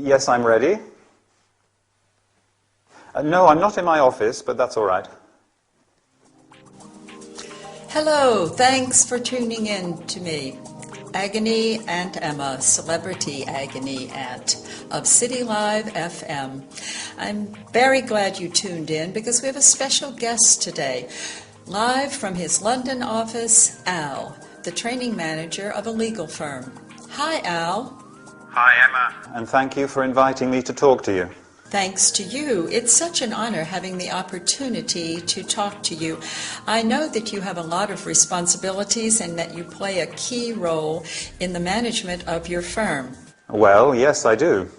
Yes, I'm ready. No, I'm not in my office, but that's all right. Hello, thanks for tuning in to me. Agony Aunt Emma, celebrity agony aunt of City Live FM. I'm very glad you tuned in because we have a special guest today. Live from his London office, Al, the training manager of a legal firm. Hi, Al. Hi, Emma. And thank you for inviting me to talk to you. Thanks to you. It's such an honor having the opportunity to talk to you. I know that you have a lot of responsibilities and that you play a key role in the management of your firm. Well, yes, I do.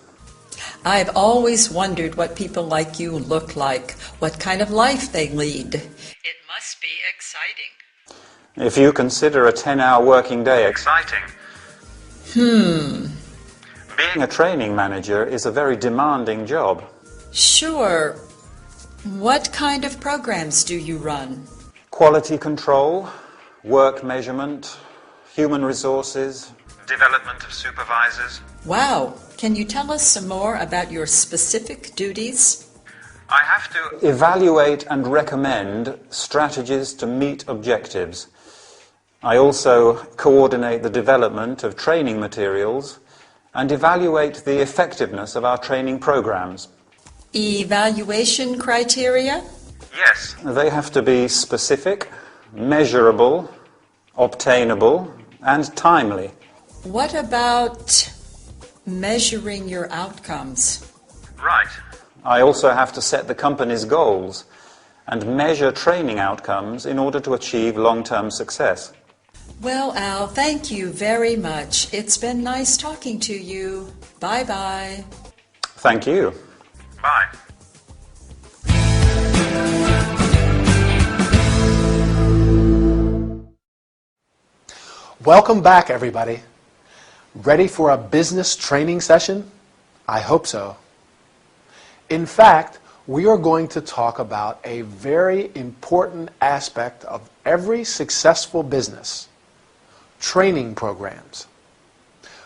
I've always wondered what people like you look like, what kind of life they lead. It must be exciting. If you consider a 10-hour working day exciting. Being a training manager is a very demanding job. Sure. What kind of programs do you run? Quality control, work measurement, human resources, development of supervisors. Wow. Can you tell us some more about your specific duties? I have to evaluate and recommend strategies to meet objectives. I also coordinate the development of training materials and evaluate the effectiveness of our training programs. Evaluation criteria? Yes. They have to be specific, measurable, obtainable, and timely. What about measuring your outcomes? Right. I also have to set the company's goals and measure training outcomes in order to achieve long-term success. Well, Al, thank you very much. It's been nice talking to you. Bye-bye. Thank you. Bye. Welcome back, everybody. Ready for a business training session? I hope so. In fact, we are going to talk about a very important aspect of every successful business: training programs.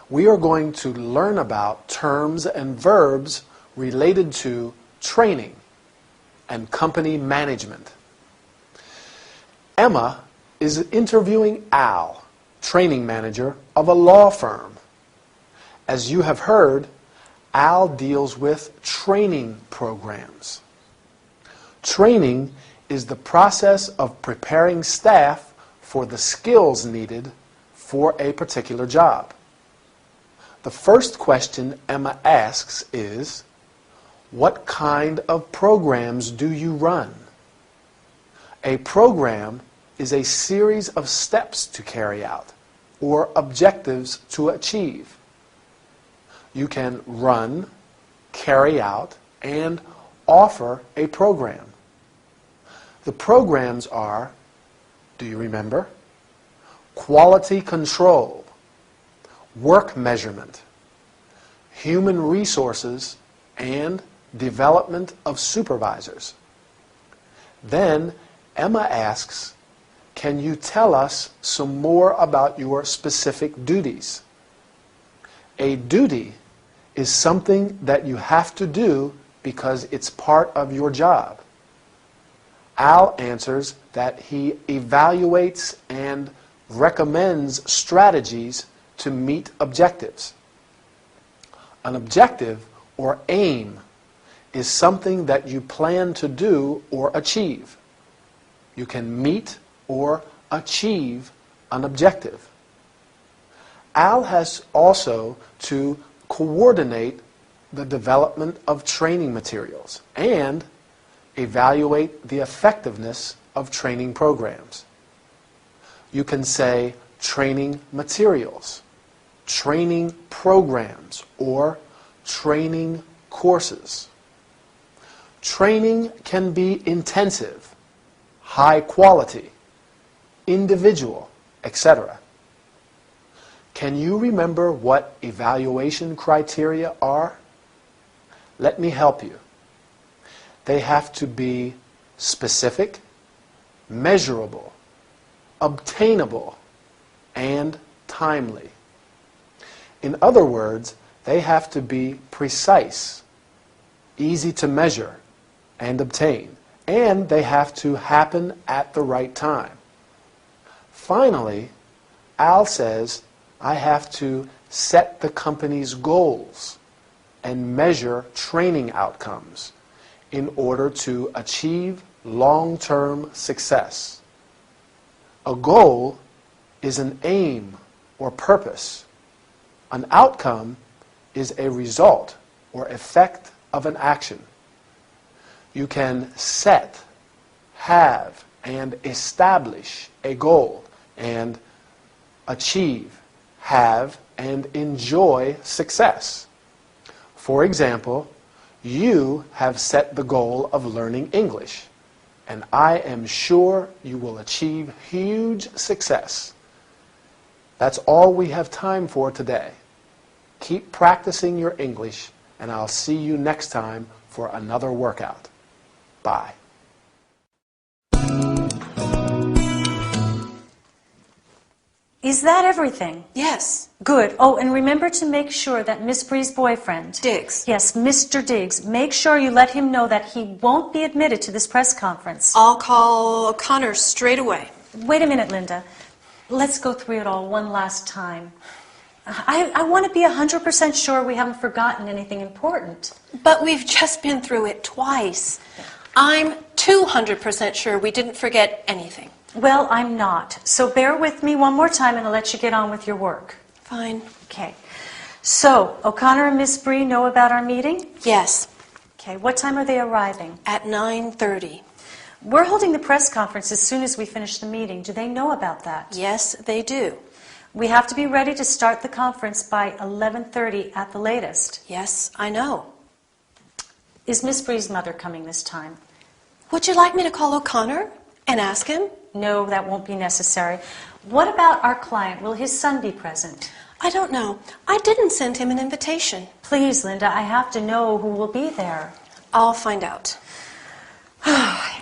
We are going to learn about terms and verbs related to training and company management. Emma is interviewing Al, training manager of a law firm. As you have heard, Al deals with training programs. Training is the process of preparing staff for the skills needed for a particular job. The first question Emma asks is, what kind of programs do you run? A program is a series of steps to carry out or objectives to achieve. You can run, carry out, and offer a program. The programs are, do you remember? Quality control, work measurement, human resources, and development of supervisors. Then Emma asks, can you tell us some more about your specific duties? A duty is something that you have to do because it's part of your job. Al answers that he evaluates and recommends strategies to meet objectives. An objective or aim is something that you plan to do or achieve. You can meet or achieve an objective. Al has also to coordinate the development of training materials and evaluate the effectiveness of training programs. You can say training materials, training programs, or training courses. Training can be intensive, high quality, individual, etc. Can you remember what evaluation criteria are? Let me help you. They have to be specific, measurable, obtainable, and timely. In other words, They have to be precise, easy to measure and obtain, and they have to happen at the right time. Finally, Al says, I have to set the company's goals and measure training outcomes in order to achieve long-term success. A goal is an aim or purpose. An outcome is a result or effect of an action. You can set, have, and establish a goal and achieve, have, and enjoy success. For example, you have set the goal of learning English, and I am sure you will achieve huge success. That's all we have time for today. Keep practicing your English, and I'll see you next time for another workout. Bye. Is that everything? Yes. Good. Oh, and remember to make sure that Miss Bree's boyfriend... Diggs. Yes, Mr. Diggs. Make sure you let him know that he won't be admitted to this press conference. I'll call O'Connor straight away. Wait a minute, Linda. Let's go through it all one last time. I want to be 100% sure we haven't forgotten anything important. But we've just been through it twice. I'm 200% sure we didn't forget anything. Well, I'm not. So bear with me one more time and I'll let you get on with your work. Fine. Okay. So, O'Connor and Miss Bree know about our meeting? Yes. Okay, what time are they arriving? At 9:30. We're holding the press conference as soon as we finish the meeting. Do they know about that? Yes, they do. We have to be ready to start the conference by 11:30 at the latest. Yes, I know. Is Miss Bree's mother coming this time? Would you like me to call O'Connor and ask him? No, that won't be necessary. What about our client? Will his son be present? I don't know. I didn't send him an invitation. Please, Linda, I have to know who will be there. I'll find out.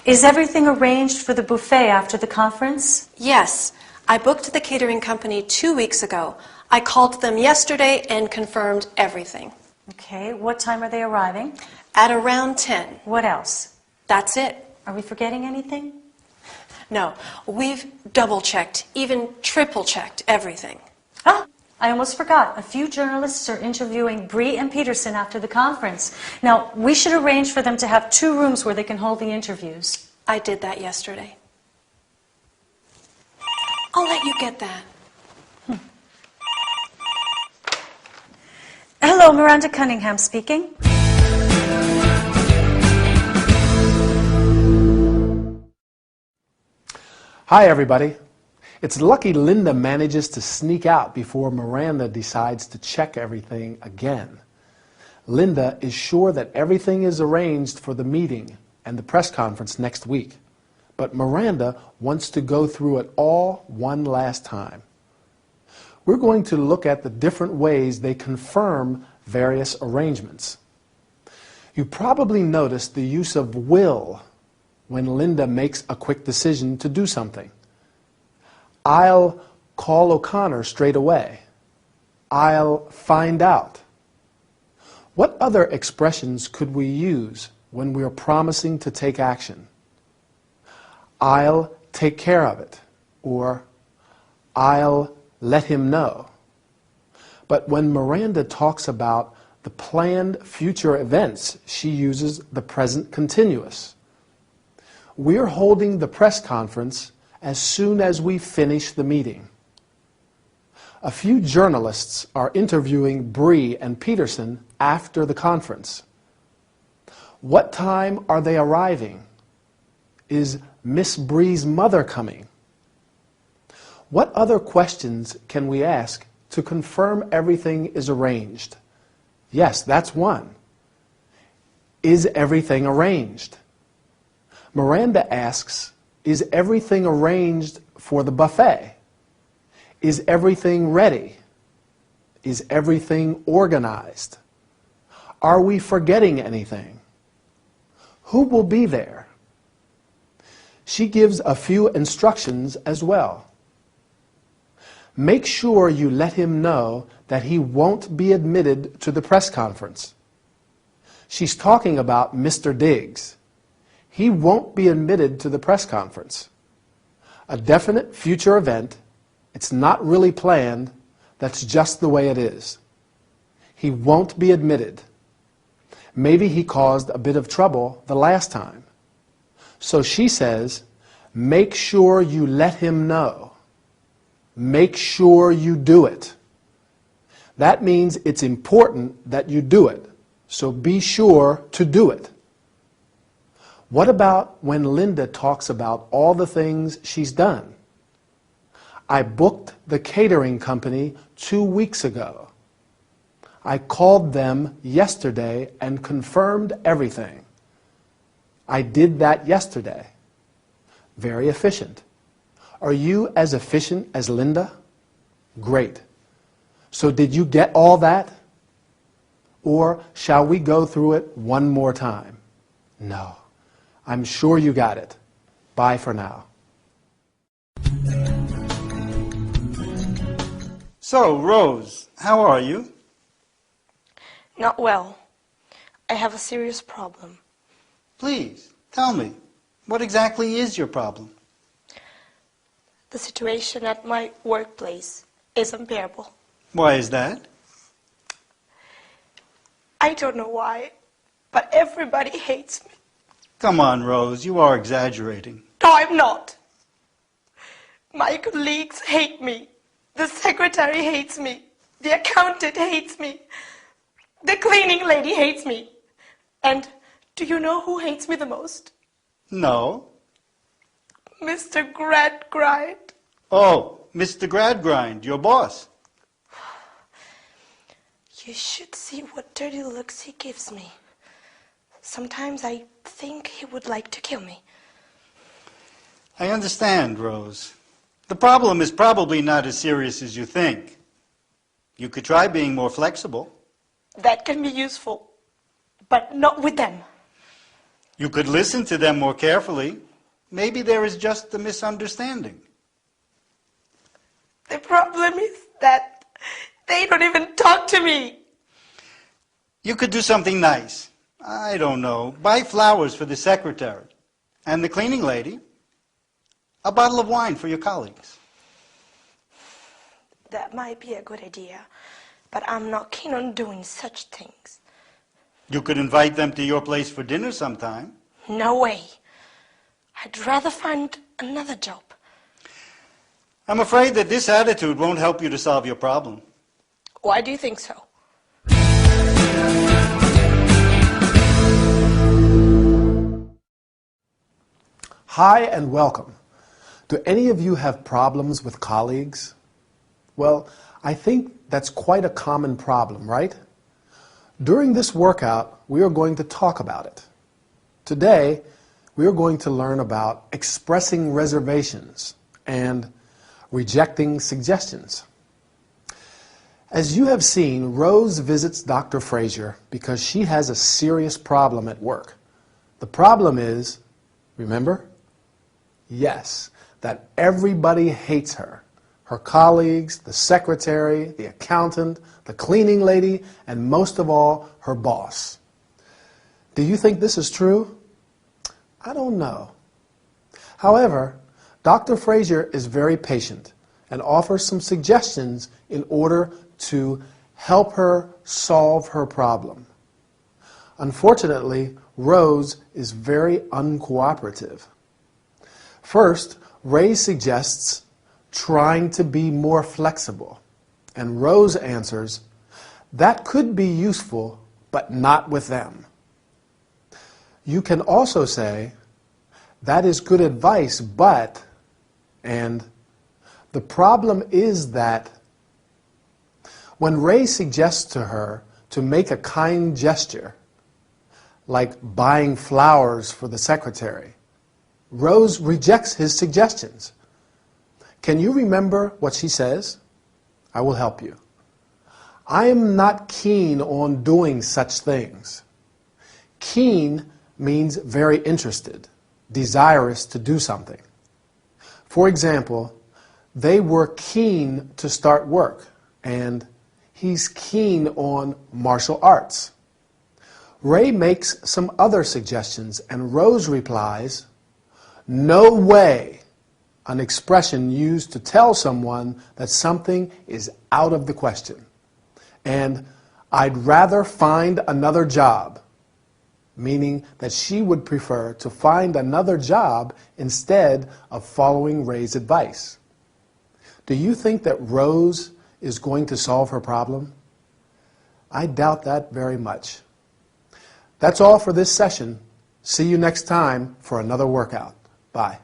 Is everything arranged for the buffet after the conference? Yes. I booked the catering company 2 weeks ago. I called them yesterday and confirmed everything. Okay, what time are they arriving? At around 10. What else? That's it. Are we forgetting anything? No, we've double-checked, even triple-checked everything. Ah, I almost forgot. A few journalists are interviewing Bree and Peterson after the conference. Now, we should arrange for them to have 2 rooms where they can hold the interviews. I did that yesterday. I'll let you get that. Hello, Miranda Cunningham speaking. Hi, everybody. It's lucky Linda manages to sneak out before Miranda decides to check everything again. Linda is sure that everything is arranged for the meeting and the press conference next week. But Miranda wants to go through it all one last time. We're going to look at the different ways they confirm various arrangements. You probably noticed the use of will when Linda makes a quick decision to do something. I'll call O'Connor straight away. I'll find out. What other expressions could we use when we're promising to take action? I'll take care of it, or I'll let him know. But when Miranda talks about the planned future events, she uses the present continuous. We're holding the press conference as soon as we finish the meeting. A few journalists are interviewing Bree and Peterson after the conference. What time are they arriving? Is Miss Bree's mother coming? What other questions can we ask to confirm everything is arranged? Yes, that's one. Is everything arranged? Miranda asks, is everything arranged for the buffet? Is everything ready? Is everything organized? Are we forgetting anything? Who will be there? She gives a few instructions as well. make sure you let him know that he won't be admitted to the press conference. She's talking about Mr. Diggs. He won't be admitted to the press conference. A definite future event. It's not really planned. That's just the way it is. He won't be admitted. Maybe he caused a bit of trouble the last time. So she says, make sure you let him know. Make sure you do it. That means it's important that you do it. So be sure to do it. What about when Linda talks about all the things she's done? I booked the catering company 2 weeks ago. I called them yesterday and confirmed everything. I did that yesterday. Very efficient. Are you as efficient as Linda? Great. So did you get all that? Or shall we go through it one more time? No. I'm sure you got it. Bye for now. So, Rose, how are you? Not well. I have a serious problem. Please, tell me, what exactly is your problem? The situation at my workplace is unbearable. Why is that? I don't know why, but everybody hates me. Come on, Rose, you are exaggerating. No, I'm not. My colleagues hate me. The secretary hates me. The accountant hates me. The cleaning lady hates me. And do you know who hates me the most? No. Mr. Gradgrind. Oh, Mr. Gradgrind, your boss. You should see what dirty looks he gives me. Sometimes I think he would like to kill me. I understand, Rose. The problem is probably not as serious as you think. You could try being more flexible. That can be useful, but not with them. You could listen to them more carefully. Maybe there is just a misunderstanding. The problem is that they don't even talk to me. You could do something nice. I don't know. Buy flowers for the secretary and the cleaning lady. A bottle of wine for your colleagues. That might be a good idea, but I'm not keen on doing such things. You could invite them to your place for dinner sometime. No way. I'd rather find another job. I'm afraid that this attitude won't help you to solve your problem. Why do you think so? Hi and welcome. Do any of you have problems with colleagues? Well, I think that's quite a common problem, right? During this workout, we are going to talk about it. Today, we are going to learn about expressing reservations and rejecting suggestions. As you have seen, Rose visits Dr. Frazier because she has a serious problem at work. The problem is, remember? Yes, that everybody hates her. Her colleagues, the secretary, the accountant, the cleaning lady, and most of all, her boss. Do you think this is true? I don't know. However, Dr. Frazier is very patient and offers some suggestions in order to help her solve her problem. Unfortunately, Rose is very uncooperative. First, Ray suggests trying to be more flexible, and Rose answers, that could be useful, but not with them. You can also say, that is good advice, but, and the problem is that. When Ray suggests to her to make a kind gesture, like buying flowers for the secretary, Rose rejects his suggestions. Can you remember what she says? I will help you. I am not keen on doing such things. Keen means very interested, desirous to do something. For example, they were keen to start work, and he's keen on martial arts. Ray makes some other suggestions, and Rose replies, "No way," an expression used to tell someone that something is out of the question. And "I'd rather find another job," meaning that she would prefer to find another job instead of following Ray's advice. Do you think that Rose is going to solve her problem? I doubt that very much. That's all for this session. See you next time for another workout. Bye.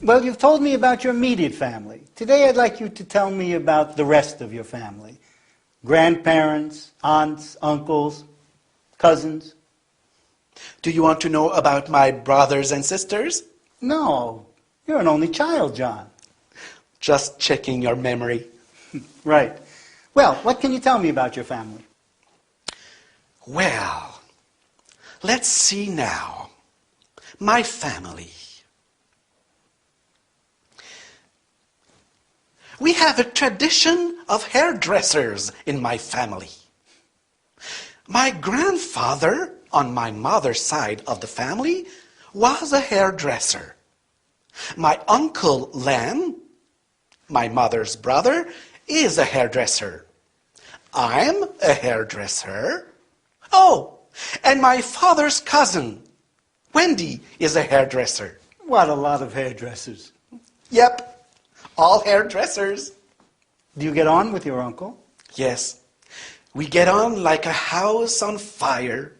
Well, you've told me about your immediate family. Today I'd like you to tell me about the rest of your family. Grandparents, aunts, uncles, cousins. Do you want to know about my brothers and sisters? No, you're an only child, John. Just checking your memory. Right. Well, what can you tell me about your family? Well, let's see now. My family. We have a tradition of hairdressers in my family. My grandfather, on my mother's side of the family, was a hairdresser. My uncle Len, my mother's brother, is a hairdresser. I'm a hairdresser. Oh, and my father's cousin, Wendy, is a hairdresser. What a lot of hairdressers. Yep, all hairdressers. Do you get on with your uncle? Yes, we get on like a house on fire.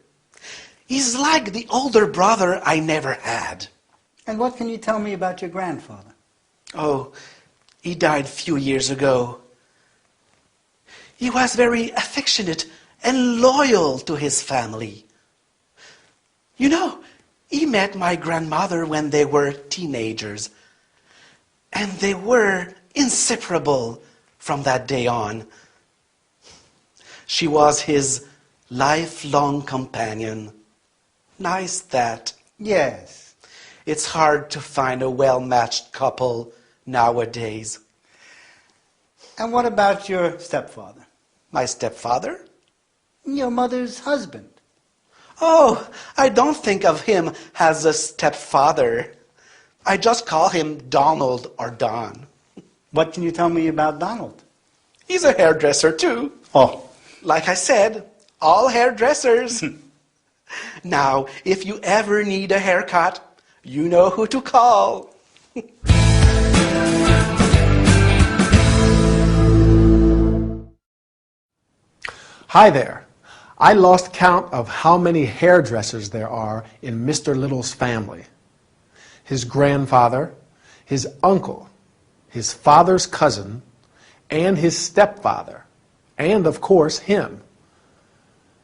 He's like the older brother I never had. And what can you tell me about your grandfather? Oh, he died a few years ago. He was very affectionate and loyal to his family. You know, he met my grandmother when they were teenagers, and they were inseparable from that day on. She was his lifelong companion. Nice that. Yes. It's hard to find a well-matched couple nowadays. And what about your stepfather? My stepfather? Your mother's husband. Oh, I don't think of him as a stepfather. I just call him Donald or Don. What can you tell me about Donald? He's a hairdresser too. Oh. Like I said, all hairdressers. Now, if you ever need a haircut, you know who to call. Hi there. I lost count of how many hairdressers there are in Mr. Little's family. His grandfather, his uncle, his father's cousin, and his stepfather, and of course him.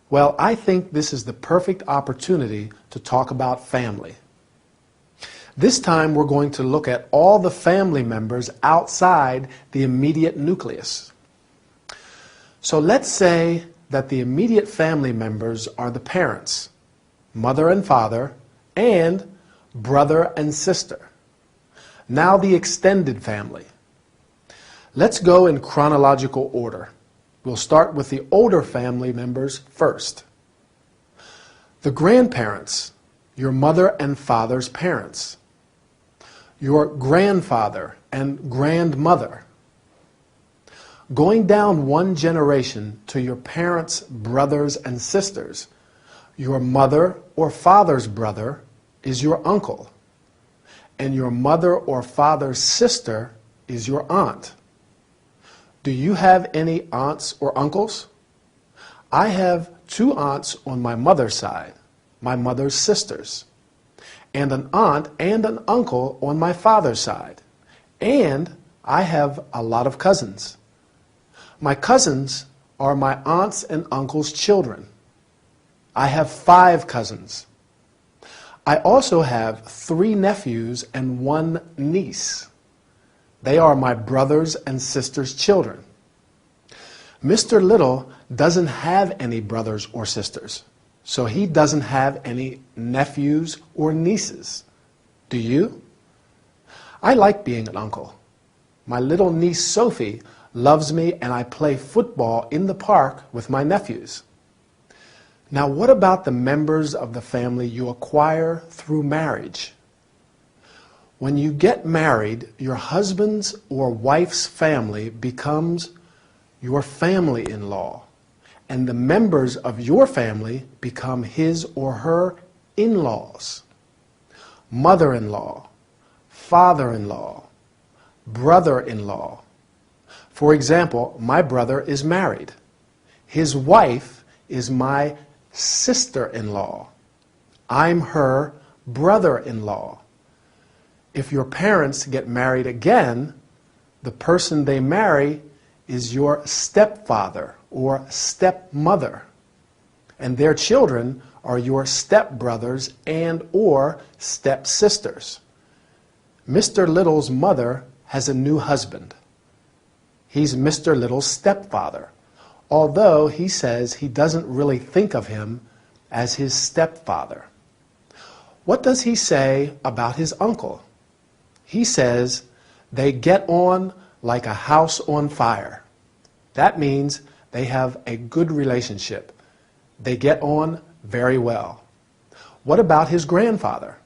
Well, I think this is the perfect opportunity to talk about family. This time we're going to look at all the family members outside the immediate nucleus. So let's say that the immediate family members are the parents, mother and father, and brother and sister. Now the extended family. Let's go in chronological order. We'll start with the older family members first. The grandparents, your mother and father's parents. Your grandfather and grandmother. Going down one generation to your parents' brothers and sisters, your mother or father's brother is your uncle, and your mother or father's sister is your aunt. Do you have any aunts or uncles? I have 2 aunts on my mother's side, my mother's sisters, and an aunt and an uncle on my father's side, and I have a lot of cousins. My cousins are my aunts and uncles' children. I have 5 cousins. I also have 3 nephews and 1 niece. They are my brothers and sisters' children. Mr. Little doesn't have any brothers or sisters, so he doesn't have any nephews or nieces. Do you? I like being an uncle. My little niece Sophie loves me and I play football in the park with my nephews. Now, what about the members of the family you acquire through marriage? When you get married, your husband's or wife's family becomes your family-in-law, and the members of your family become his or her in-laws. Mother-in-law, father-in-law, brother-in-law. For example, my brother is married. His wife is my sister-in-law. I'm her brother-in-law. If your parents get married again, the person they marry is your stepfather or stepmother, and their children are your stepbrothers and or stepsisters. Mr. Little's mother has a new husband. He's Mr. Little's stepfather, although he says he doesn't really think of him as his stepfather. What does he say about his uncle? He says they get on like a house on fire. That means they have a good relationship. They get on very well. What about his grandfather?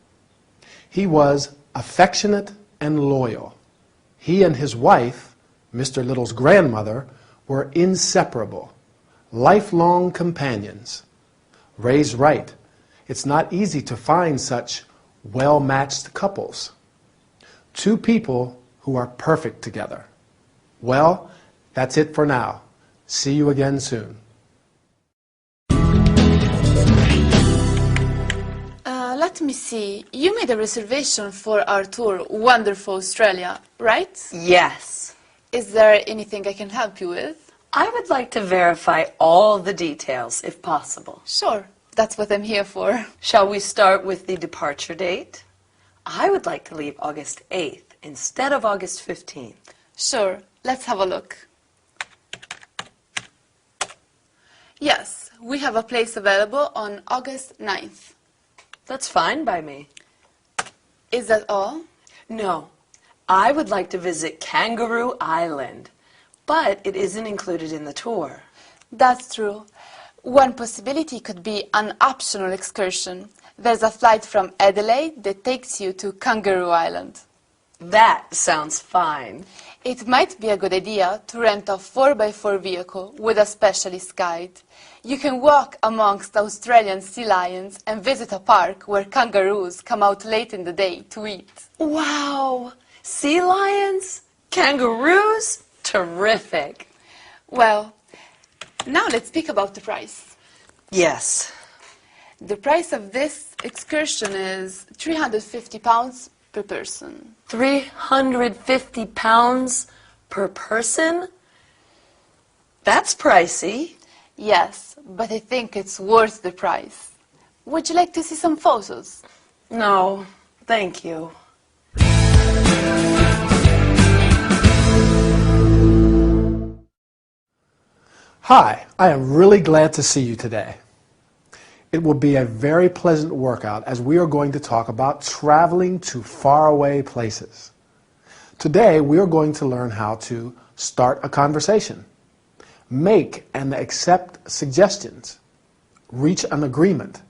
He was affectionate and loyal. He and his wife, Mr. Little's grandmother, were inseparable, lifelong companions. Ray's right. It's not easy to find such well-matched couples. Two people who are perfect together. Well, that's it for now. See you again soon. Let me see. You made a reservation for our tour, Wonderful Australia, right? Yes. Is there anything I can help you with? I would like to verify all the details, if possible. Sure. That's what I'm here for. Shall we start with the departure date? I would like to leave August 8th instead of August 15th. Sure. Let's have a look. Yes, we have a place available on August 9th. That's fine by me. Is that all? No. I would like to visit Kangaroo Island, but it isn't included in the tour. That's true. One possibility could be an optional excursion. There's a flight from Adelaide that takes you to Kangaroo Island. That sounds fine. It might be a good idea to rent a 4x4 vehicle with a specialist guide. You can walk amongst Australian sea lions and visit a park where kangaroos come out late in the day to eat. Wow! Sea lions? Kangaroos? Terrific! Well, now let's speak about the price. Yes. The price of this excursion is £350 per person. 350 pounds per person? That's pricey. Yes, but I think it's worth the price. Would you like to see some photos? No, thank you. Hi, I am really glad to see you today. It will be a very pleasant workout as we are going to talk about traveling to faraway places. Today we are going to learn how to start a conversation, make and accept suggestions, reach an agreement,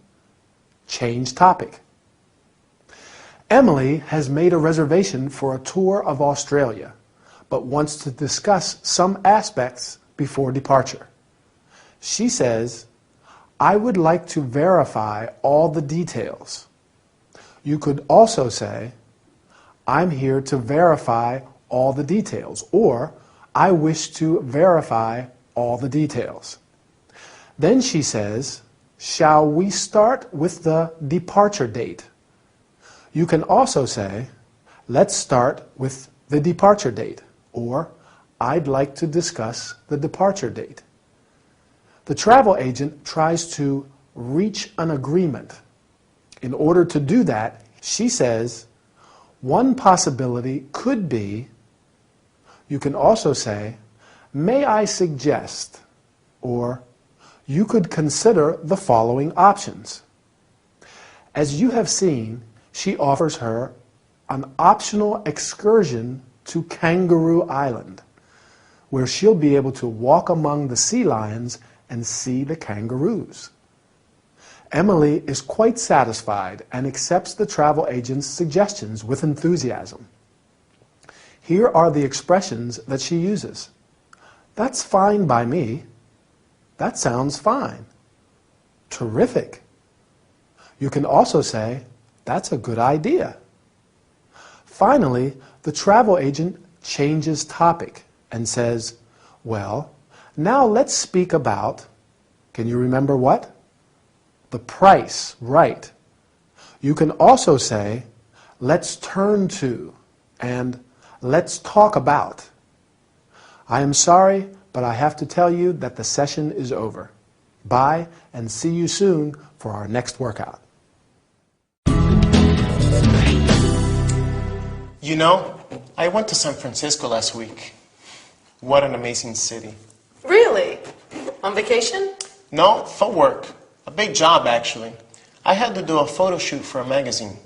change topic. Emily has made a reservation for a tour of Australia, but wants to discuss some aspects before departure. She says, I would like to verify all the details. You could also say, I'm here to verify all the details, or I wish to verify all the details. Then she says, shall we start with the departure date? You can also say, let's start with the departure date, or I'd like to discuss the departure date. The travel agent tries to reach an agreement. In order to do that, she says, one possibility could be, you can also say, may I suggest, or you could consider the following options. As you have seen, she offers her an optional excursion to Kangaroo Island, where she'll be able to walk among the sea lions and see the kangaroos. Emily is quite satisfied and accepts the travel agent's suggestions with enthusiasm. Here are the expressions that she uses. That's fine by me. That sounds fine. Terrific. You can also say, that's a good idea. Finally, the travel agent changes topic and says, well, now let's speak about, can you remember what? The price, right. You can also say, let's turn to, and let's talk about. I am sorry, but I have to tell you that the session is over. Bye, and see you soon for our next workout. You know, I went to San Francisco last week. What an amazing city. Really? On vacation? No, for work. A big job, actually. I had to do a photo shoot for a magazine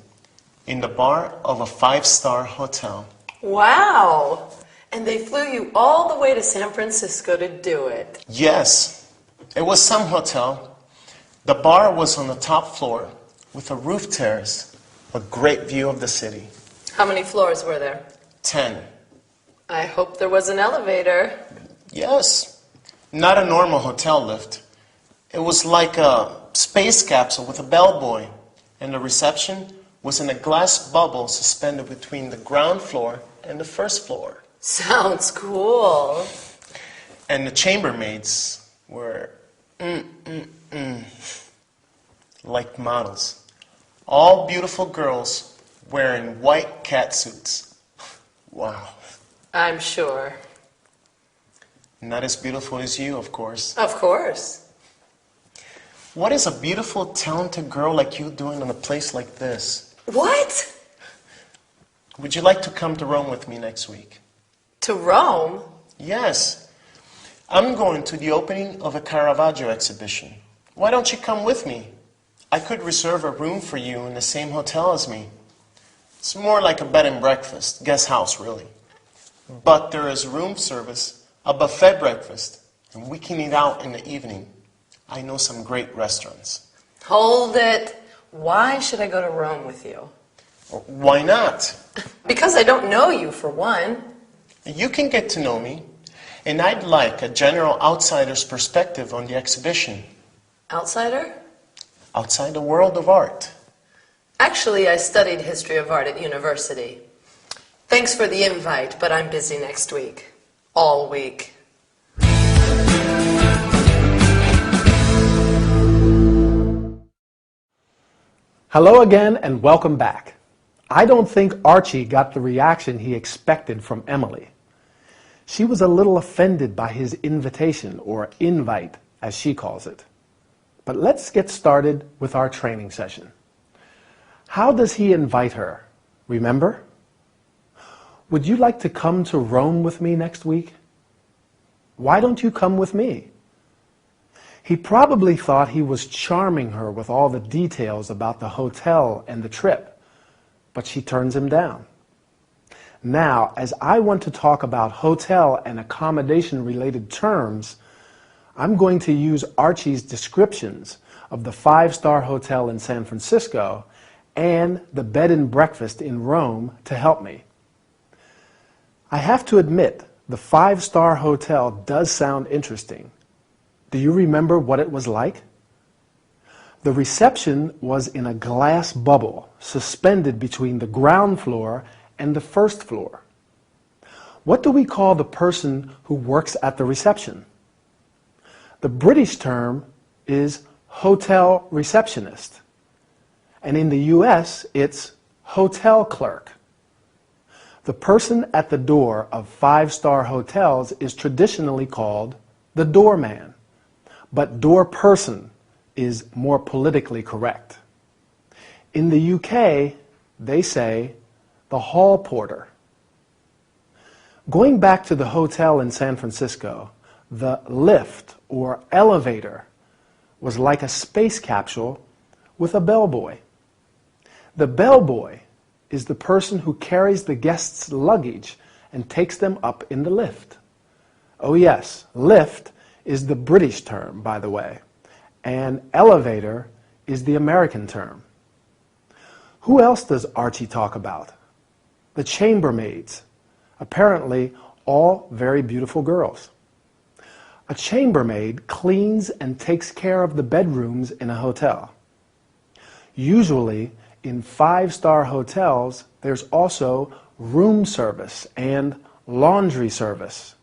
in the bar of a 5-star hotel. Wow! And they flew you all the way to San Francisco to do it. Yes, it was some hotel. The bar was on the top floor with a roof terrace, a great view of the city. How many floors were there? 10. I hope there was an elevator. Yes, not a normal hotel lift. It was like a space capsule with a bellboy, and the reception was in a glass bubble suspended between the ground floor and the first floor. Sounds cool. And the chambermaids were like models. All beautiful girls wearing white catsuits. Wow. I'm sure. Not as beautiful as you, of course. Of course. What is a beautiful, talented girl like you doing in a place like this? What? Would you like to come to Rome with me next week? To Rome? Yes. I'm going to the opening of a Caravaggio exhibition. Why don't you come with me? I could reserve a room for you in the same hotel as me. It's more like a bed and breakfast, guest house really. But there is room service, a buffet breakfast, and we can eat out in the evening. I know some great restaurants. Hold it. Why should I go to Rome with you? Why not? Because I don't know you, for one. You can get to know me, and I'd like a general outsider's perspective on the exhibition. Outsider? Outside the world of art. Actually, I studied history of art at university. Thanks for the invite, but I'm busy next week. All week. Hello again and welcome back. I don't think Archie got the reaction he expected from Emily. She was a little offended by his invitation, or invite, as she calls it. But let's get started with our training session. How does he invite her? Remember? Would you like to come to Rome with me next week? Why don't you come with me? He probably thought he was charming her with all the details about the hotel and the trip, but she turns him down. Now, as I want to talk about hotel and accommodation-related terms, I'm going to use Archie's descriptions of the 5-star hotel in San Francisco and the bed and breakfast in Rome to help me. I have to admit, the 5-star hotel does sound interesting. Do you remember what it was like? The reception was in a glass bubble suspended between the ground floor and the first floor. What do we call the person who works at the reception? The British term is hotel receptionist, and in the US it's hotel clerk. The person at the door of 5-star hotels is traditionally called the doorman, but door person is more politically correct. In the UK, they say the hall porter. Going back to the hotel in San Francisco, the lift or elevator was like a space capsule with a bellboy. The bellboy is the person who carries the guest's luggage and takes them up in the lift. Oh yes, lift is the British term, by the way, and elevator is the American term. Who else does Archie talk about? The chambermaids, apparently all very beautiful girls. A chambermaid cleans and takes care of the bedrooms in a hotel. Usually, in 5-star hotels, there's also room service and laundry service.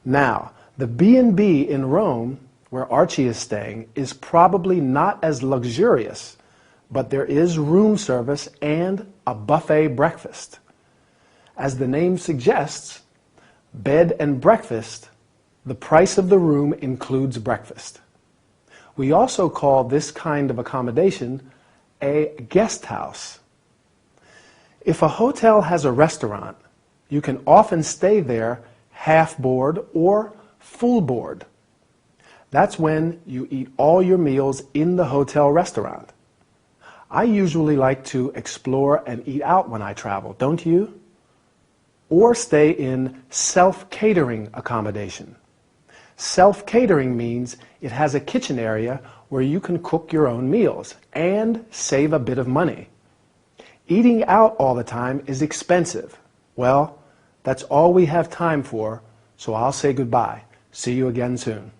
Now, the B&B in Rome, where Archie is staying, is probably not as luxurious, but there is room service and a buffet breakfast. As the name suggests, bed and breakfast, the price of the room includes breakfast. We also call this kind of accommodation a guest house. If a hotel has a restaurant, you can often stay there half board or full board. That's when you eat all your meals in the hotel restaurant. I usually like to explore and eat out when I travel, don't you? Or stay in self-catering accommodation. Self-catering means it has a kitchen area where you can cook your own meals and save a bit of money. Eating out all the time is expensive. Well, that's all we have time for, so I'll say goodbye. See you again soon.